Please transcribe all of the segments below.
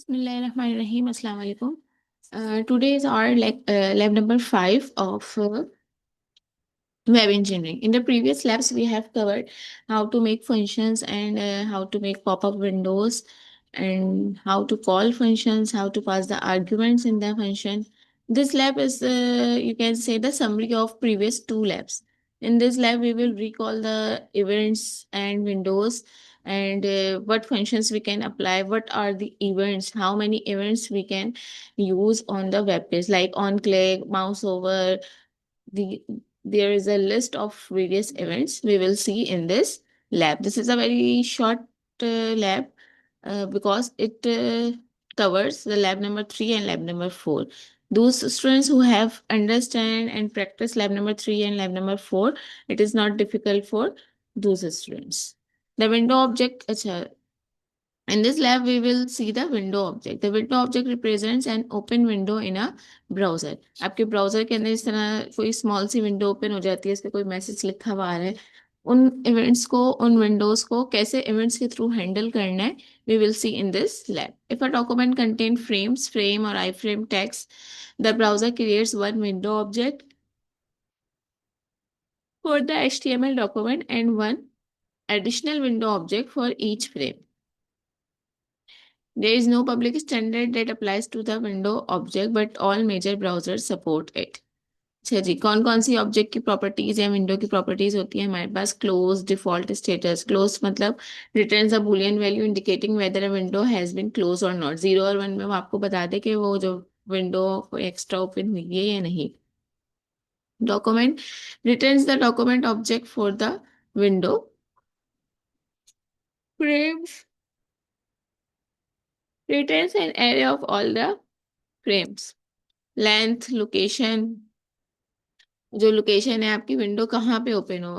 Bismillahirrahmanirrahim. Assalamu alaikum. Today is our lab number 5 of web engineering. In the previous labs, we have covered how to make functions and how to make pop-up windows and how to call functions, how to pass the arguments in the function. This lab is, you can say, the summary of previous two labs. In this lab, we will recall the events and windows and what functions we can apply, what are the events, how many events we can use on the web page, like on click, mouse over, the there is a list of various events we will see in this lab. This is a very short lab because it covers the lab number 3 and lab number 4. Those students who have understand and practice lab number 3 and lab number 4, it is not difficult for those students. The window object, अच्छा, in this lab, we will see the window object. The window object represents an open window in a browser. आपके browser के अंदर इस तरह कोई small C window open हो जाती है, इस पे कोई मैसेज लिखा हुआ आ रहा है। उन इवेंट्स को, उन विंडोज को कैसे इवेंट्स के थ्रू हैंडल करना है, we will see in this lab. If a document contain frames, frame or iframe text, the browser creates one window object for the HTML document and one additional window object for each frame. There is no public standard that applies to the window object, but all major browsers support it. अच्छा जी, कौन कौन सी object की properties या window की properties होती है हमारे पास? Close, default status. क्लोज मतलब returns a boolean value indicating whether a window has been close और नॉट। 0 और 1 में वो आपको बता दे कि वो जो विंडो एक्स्ट्रा ओपन हुई है या नहीं। Document returns the document object for the window. Frames returns an array of all the frames. Length, location, जो लोकेशन है आपकी विंडो कहाँ पे ओपन हो,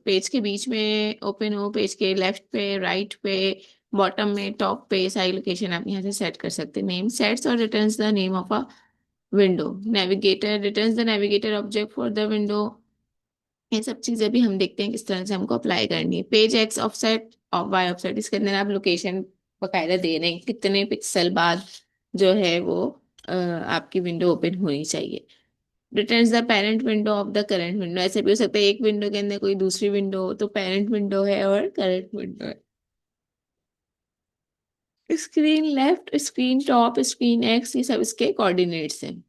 पेज के बीच में ओपन हो, पेज के लेफ्ट पे, राइट पे, बॉटम में, टॉप पे, सारी लोकेशन आप यहाँ से सेट कर सकते हैं। नेम सेट्स और returns the name of a window. Navigator returns the navigator object for the window. ये सब चीजें भी हम देखते हैं किस तरह से हमको अप्लाई करनी है। पेज एक्स ऑफसेट और वाई ऑफसेट, इसके अंदर आप लोकेशन बकायदा दे रहे हैं, कितने पिक्सल बाद जो है वो आपकी विंडो ओपन होनी चाहिए। Returns the parent window of the current window. ऐसे भी हो सकता है एक विंडो के अंदर कोई दूसरी विंडो हो, तो पेरेंट विंडो है और करंट विंडो है। Screen left, screen top, screen x, ये सब इसके कोऑर्डिनेट्स हैं।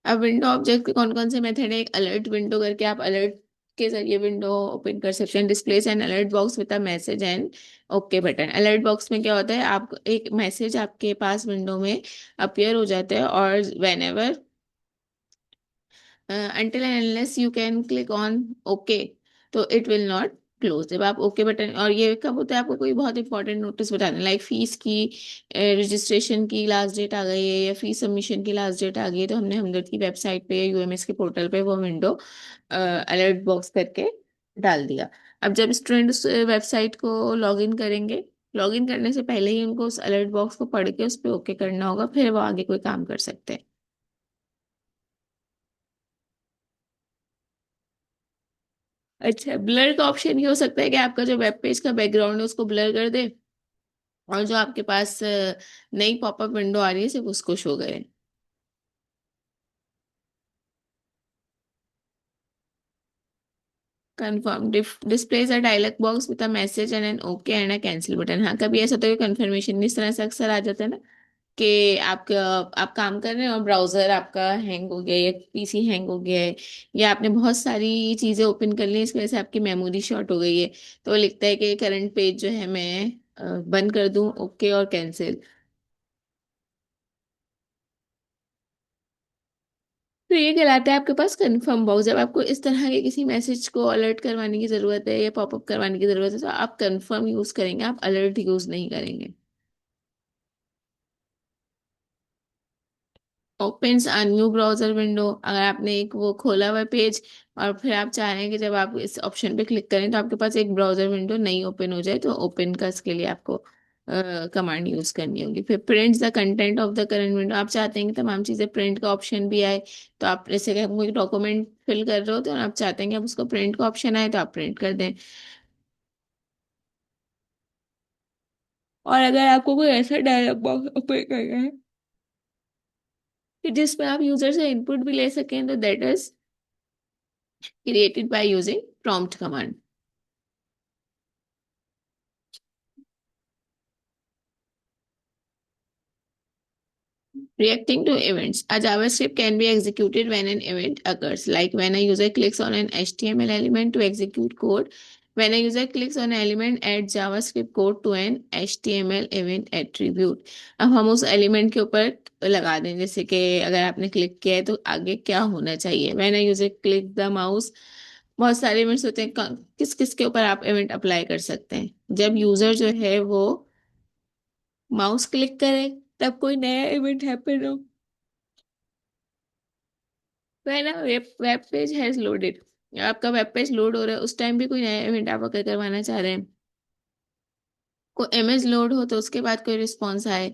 अब विंडो ऑब्जेक्ट के कौन कौन से मेथड है? एक अलर्ट विंडो करके आप अलर्ट के जरिए विंडो ओपन कर सकते हैं। Displace N alert box with a message and okay button. Alert box में क्या होता है, आप एक मैसेज आपके पास विंडो में अपीयर हो जाता है और when ever until and unless you can click on OK, तो it will not क्लोज। जब आप ओके बटन, और ये कब होता है, आपको कोई बहुत इंपॉर्टेंट नोटिस बताना, लाइक फीस की रजिस्ट्रेशन की लास्ट डेट आ गई है या फीस सबमिशन की लास्ट डेट आ गई है, तो हमने हमदर्द की वेबसाइट पे या यूएमएस के पोर्टल पे वो विंडो अलर्ट बॉक्स करके डाल दिया। अब जब स्टूडेंट उस वेबसाइट को लॉग इन करेंगे, लॉग इन करने से पहले ही उनको उस अलर्ट बॉक्स को पढ़ के उस पर ओके करना होगा, फिर वो आगे कोई काम कर सकते हैं। अच्छा, ब्लर का ऑप्शन ये हो सकता है कि आपका जो वेब पेज का बैकग्राउंड है उसको ब्लर कर दे और जो आपके पास नई पॉपअप विंडो आ रही है सिर्फ उसको शो करे। Confirm displays a dialog box with a message and an okay and a cancel button. हाँ, कभी ऐसा होता है कि कंफर्मेशन इस तरह से अक्सर आ जाता है ना कि आपका, आप काम कर रहे हैं और ब्राउजर आपका हैंग हो गया या पीसी हैंग हो गया है या आपने बहुत सारी चीजें ओपन कर ली, इस वजह से आपकी मेमोरी शॉर्ट हो गई है, तो वो लिखता है कि करंट पेज जो है मैं बंद कर दूं, ओके और कैंसिल। तो ये कहलाता है आपके पास कंफर्म बॉक्स। जब आपको इस तरह के किसी मैसेज को अलर्ट करवाने की जरूरत है या पॉपअप करवाने की जरूरत है, तो आप कंफर्म यूज करेंगे, आप अलर्ट यूज नहीं करेंगे। Opens a new browser window, अगर आपने एक वो खोला हुआ पेज और फिर आप चाह रहे हैं कि जब आप इस ऑप्शन पे क्लिक करें तो आपके पास एक ब्राउजर विंडो नई ओपन हो जाए, तो ओपन का इसके लिए आपको कमांड यूज करनी होगी। फिर print the content of the current window, आप चाहते हैं कि तमाम चीजें प्रिंट का ऑप्शन भी आए, तो आप जैसे कि आप कोई डॉक्यूमेंट फिल कर रहे हो तो आप चाहते हैं कि आप उसको प्रिंट का ऑप्शन आए तो आप प्रिंट कर दें। और अगर आपको कोई ऐसा डायलॉग बॉक्स ओपन करना है कि जिसमें आप यूजर से इनपुट भी ले सकें, तो that is created by using prompt command. Reacting to events. A JavaScript can be executed when an event occurs, like when a user clicks on an HTML element to execute code. When a user clicks on an element, add JavaScript code to an HTML event attribute. अब हम उस element के ऊपर लगा दें, जैसे कि अगर आपने क्लिक किया है तो आगे क्या होना चाहिए. When a user click the mouse, बहुत सारे इवेंट्स होते हैं. किस किस के ऊपर आप इवेंट अप्लाई कर सकते हैं. जब यूजर जो है वो माउस क्लिक करे तब कोई नया इवेंट हैपन हो. When a web page has loaded, आपका वेब पेज लोड हो रहा है उस टाइम भी कोई नया इवेंट आप अगर करवाना चाह रहे हैं. कोई इमेज लोड हो तो उसके बाद कोई रिस्पॉन्स आए.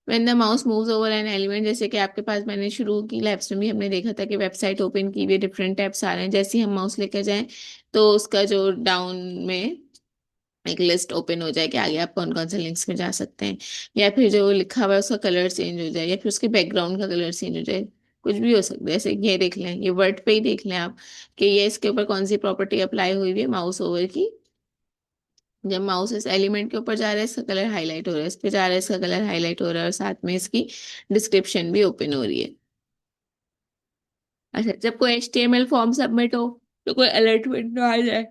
When the mouse moves over an element, जैसे कि आपके पास मैंने शुरू की लैब्स में भी हमने देखा था कि वेबसाइट ओपन की हुई डिफरेंट टैब्स आ रहे हैं. जैसे ही हम माउस लेकर जाएं तो उसका जो डाउन में एक लिस्ट ओपन हो जाए कि आगे आप कौन कौन से लिंक्स में जा सकते हैं, या फिर जो लिखा हुआ है उसका कलर चेंज हो जाए, या फिर उसके बैकग्राउंड का कलर चेंज हो जाए. कुछ भी हो सकता है. जैसे ये देख लें, ये वर्ड पे ही देख लें आप कि ये इसके ऊपर कौन सी प्रॉपर्टी अप्लाई हुई हुई है माउस ओवर की. जब माउस इस एलिमेंट के ऊपर जा रहा है इसका कलर हाईलाइट हो रहा है, इस पे जा रहा है इसका कलर हाईलाइट हो रहा है, और साथ में इसकी डिस्क्रिप्शन भी ओपन हो रही है. अच्छा, जब कोई HTML फॉर्म सबमिट हो तो कोई अलर्ट विंडो आ जाए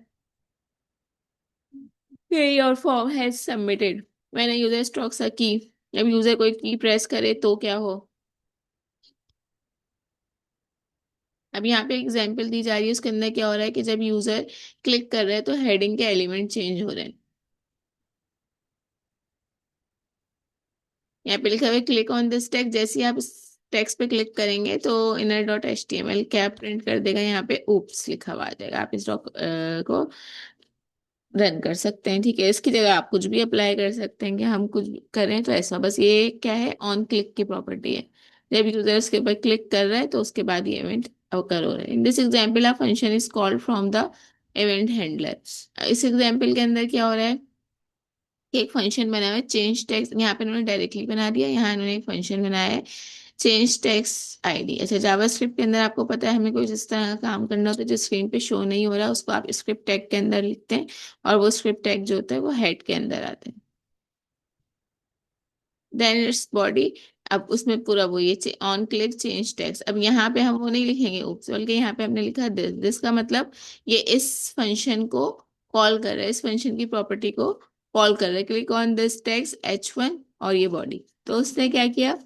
your form has submitted when a user strokes a key. जब यूजर कोई की प्रेस करे तो क्या हो. अब यहाँ पे एग्जांपल दी जा रही है, उसके अंदर क्या हो रहा है कि जब यूजर क्लिक कर रहा है तो हेडिंग के एलिमेंट चेंज हो रहे हैं. यहाँ पे लिखा हुआ है क्लिक ऑन दिस टेक्स्ट. जैसे ही आप इस टेक्स्ट पे क्लिक करेंगे तो inner.html क्या प्रिंट कर देगा, यहाँ पे oops लिखा हुआ आ जाएगा. आप इस डॉक को रन कर सकते हैं. ठीक है, इसकी जगह आप कुछ भी अप्लाई कर सकते हैं कि हम कुछ करें तो ऐसा. बस ये क्या है, ऑन क्लिक की प्रॉपर्टी है. जब यूजर उसके ऊपर क्लिक कर रहा है तो उसके बाद ये इवेंट अकर हो रहा है. In this example a function is called from the event handler. इस एग्जाम्पल के अंदर क्या हो रहा है कि एक फंक्शन बना हुआ है चेंज टेक्स्ट. यहाँ पे इन्होंने डायरेक्टली बना दिया, यहाँ इन्होंने एक फंक्शन बनाया है चेंज टेक्स्ट आईडी. अच्छा, जावास्क्रिप्ट के अंदर आपको पता है हमें कोई जिस तरह का काम करना होता है जो स्क्रीन पे शो नहीं हो रहा उसको आप स्क्रिप्ट टैग के अंदर लिखते हैं, और वो स्क्रिप्ट टैग जो होता है वो हेड के अंदर आते हैं. Then its body. अब उसमें पूरा वो ये ऑन क्लिक चेंज टेक्स्ट. अब यहाँ पे हम वो नहीं लिखेंगे ऊप्स, बल्कि यहाँ पे हमने लिखा दिस. दिस का मतलब ये इस फंक्शन को कॉल कर रहा है, इस फंक्शन की प्रॉपर्टी को कॉल कर रहा है. Click on this text H1 और ये बॉडी. तो उसने क्या किया,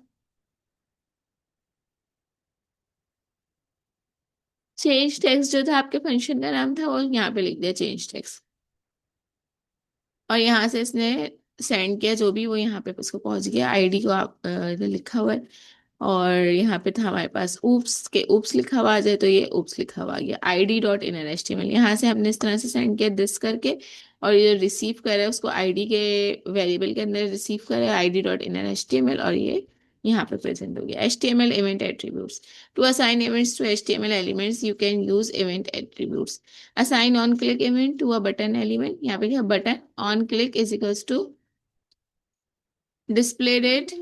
चेंज टेक्स्ट जो था आपके फंक्शन का नाम था वो यहाँ पे लिख दिया चेंज टेक्स्ट. और यहाँ से इसने सेंड किया जो भी वो यहाँ पे उसको पहुंच गया. आईडी को आप इधर लिखा हुआ है, और यहाँ पे था हमारे पास ऊप्स के ऊप्स लिखा हुआ आ जाए तो ये ऊप्स लिखा हुआ आ गया. ID.innerHTML यहाँ से हमने इस तरह से सेंड किया दिस करके, और ये रिसीव करे उसको आईडी के वेरिएबल के अंदर रिसीव करे ID.innerHTML, और ये यहाँ पे प्रेजेंट हो गया. HTML event attributes. To assign events to HTML elements you can use event attributes. Assign on click event to a button element. यहाँ पे क्या, button on click is equals to display date.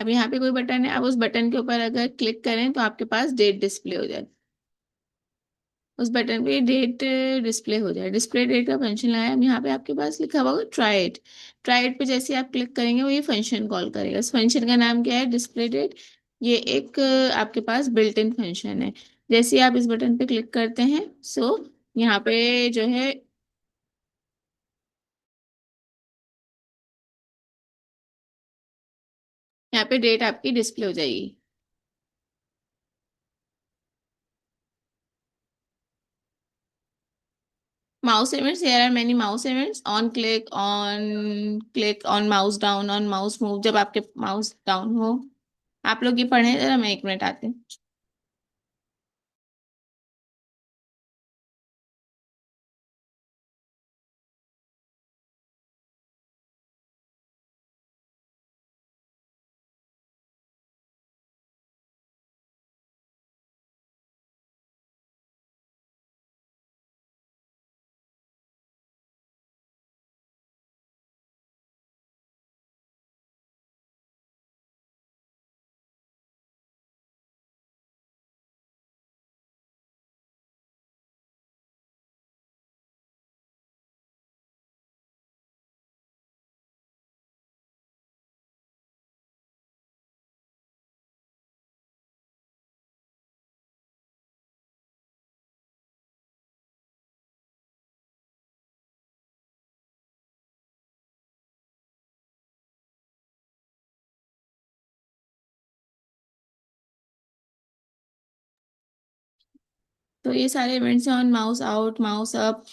अब यहाँ पे कोई button है, अब उस बटन के ऊपर अगर क्लिक करें तो आपके पास डेट डिस्प्ले हो जाए. उस बटन पे डेट डिस्प्ले हो जाए. डिस्प्ले डेट का फंक्शन लाया. अब यहाँ पे आपके पास लिखा होगा ट्राई इट. ट्राई इट पे जैसे आप क्लिक करेंगे वो ये फंक्शन कॉल करेगा. इस फंक्शन का नाम क्या है, डिस्प्ले डेट. ये एक आपके पास बिल्ट इन फंक्शन है. जैसे ही आप इस बटन पे क्लिक करते हैं सो यहाँ पे जो है यहाँ पे डेट आपकी डिस्प्ले हो जाएगी. Mouse events, there are many mouse events. On click on mouse down, on mouse move. जब आपके माउस डाउन हो, आप लोग ये पढ़ें जरा, मैं 1 मिनट आती हूँ. तो ये सारे इवेंट्स हैं on mouse out, mouse up.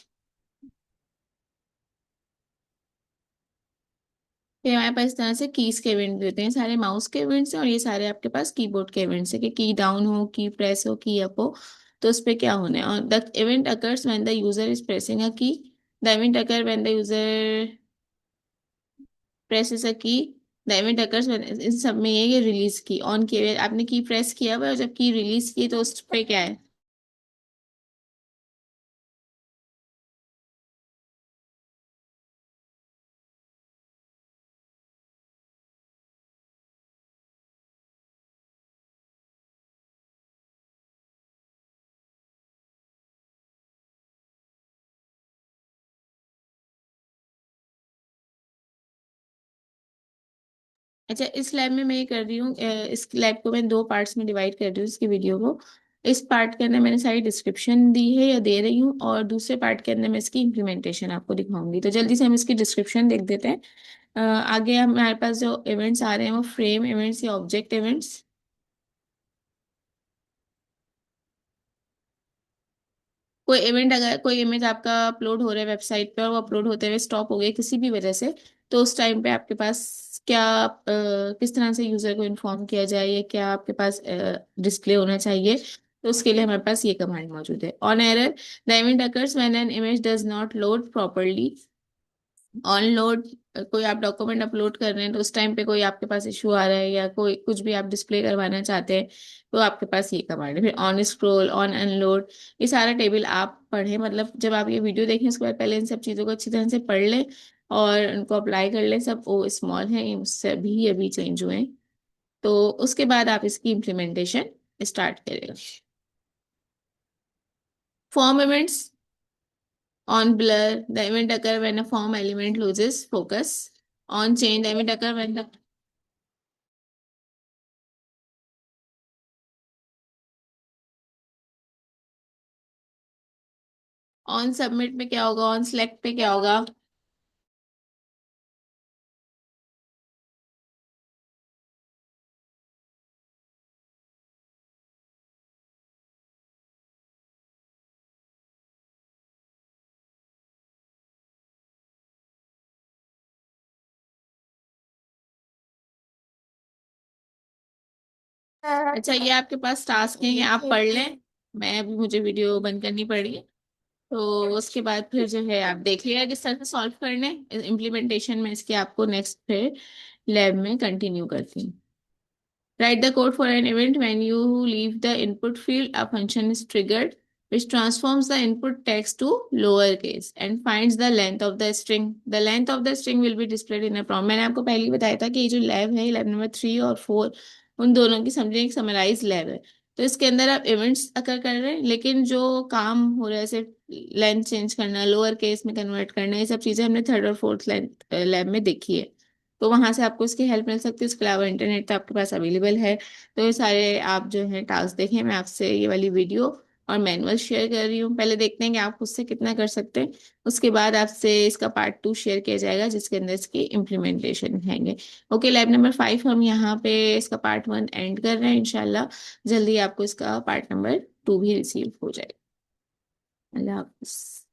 फिर हमारे पास इस तरह से कीज के इवेंट भी होते हैं, सारे माउस के इवेंट्स हैं, और ये सारे आपके पास कीबोर्ड के इवेंट्स है कि की डाउन हो, की प्रेस हो, की अप हो, तो उस पे क्या होना है। और the event occurs when the user is pressing a key, the event occur when the user presses a key, the event occurs when, इन सब में ये रिलीज की ऑन किए, आपने की प्रेस किया हुआ है और जब की रिलीज की तो उस पे क्या है। अच्छा, इस लैब में मैं ये कर रही हूँ, इस लैब को मैं दो पार्ट्स में डिवाइड कर रही हूँ इसकी वीडियो को। इस पार्ट के अंदर मैंने सारी डिस्क्रिप्शन दी है या दे रही हूँ, और दूसरे पार्ट के अंदर मैं इसकी इम्प्लीमेंटेशन आपको दिखाऊंगी। तो जल्दी से हम इसकी डिस्क्रिप्शन देख देते हैं। आगे हमारे पास जो इवेंट्स आ रहे हैं वो फ्रेम इवेंट्स या ऑब्जेक्ट इवेंट्स। कोई इवेंट, अगर कोई इमेज आपका अपलोड हो रहा है वेबसाइट पे और वो अपलोड होते हुए स्टॉप हो गई किसी भी वजह से, तो उस टाइम पे आपके पास क्या, किस तरह से यूजर को इन्फॉर्म किया जाए, या क्या आपके पास डिस्प्ले होना चाहिए। तो उसके लिए हमारे पास ये कमांड मौजूद है। On error, the event occurs when an image does not load properly on load. कोई आप डॉक्यूमेंट अपलोड कर रहे हैं तो उस टाइम पे कोई आपके पास इशू आ रहा है, या कोई कुछ भी आप डिस्प्ले करवाना चाहते हैं, तो आपके पास ये कमांड है। फिर ऑन स्क्रॉल, ऑन अनलोड, ये सारा टेबल आप पढ़ें, मतलब जब आप ये वीडियो देखें उसके बाद पहले इन सब चीज़ों को अच्छी तरह से पढ़ लें और उनको अप्लाई कर लें। सब ओ स्मॉल है, ये मुझसे अभी अभी चेंज हुए हैं। तो उसके बाद आप इसकी इम्प्लीमेंटेशन स्टार्ट करेगा। Form events, on blur, the event occur when a form element loses focus. On change, the event occur when the, on submit पे क्या होगा, on select पे क्या होगा। अच्छा, ये आपके पास टास्क है, ये आप पढ़ लें। मैं अभी, मुझे वीडियो बंद करनी पड़ी है। तो उसके बाद फिर जो है आप देख लिएगा किस तरह से सॉल्व करने। इम्प्लीमेंटेशन में इसकी आपको नेक्स्ट फिर लैब में कंटिन्यू करती हूँ। Write the code for an event. When you leave the input field, a function is triggered, which transforms the input text to lowercase and finds the length of the string. The length of the string will be displayed in a prompt. मैंने आपको पहले ही बताया था कि ये जो lab है, lab number 3 और 4, उन दोनों की समझे एक समराइज लैब है। तो इसके अंदर आप इवेंट्स अकर कर रहे हैं, लेकिन जो काम हो रहा है जैसे लेंथ चेंज करना, लोअर केस में कन्वर्ट करना, ये सब चीज़ें हमने थर्ड और फोर्थ लैब में देखी है। तो वहां से आपको इसकी हेल्प मिल सकती है। इसके अलावा इंटरनेट तो आपके पास अवेलेबल है। तो ये सारे आप जो है टास्क देखें, मैं आपसे ये वाली वीडियो और मैनुअल शेयर कर रही हूँ। पहले देखते हैं कि आप खुद से कितना कर सकते हैं, उसके बाद आपसे इसका पार्ट 2 शेयर किया जाएगा जिसके अंदर इसकी इम्प्लीमेंटेशन हैंगे। ओके, लैब नंबर 5 हम यहाँ पे इसका पार्ट 1 एंड कर रहे हैं। इंशाल्लाह जल्दी आपको इसका पार्ट नंबर 2 भी रिसीव हो जाएगा। अल्लाह हाफिज।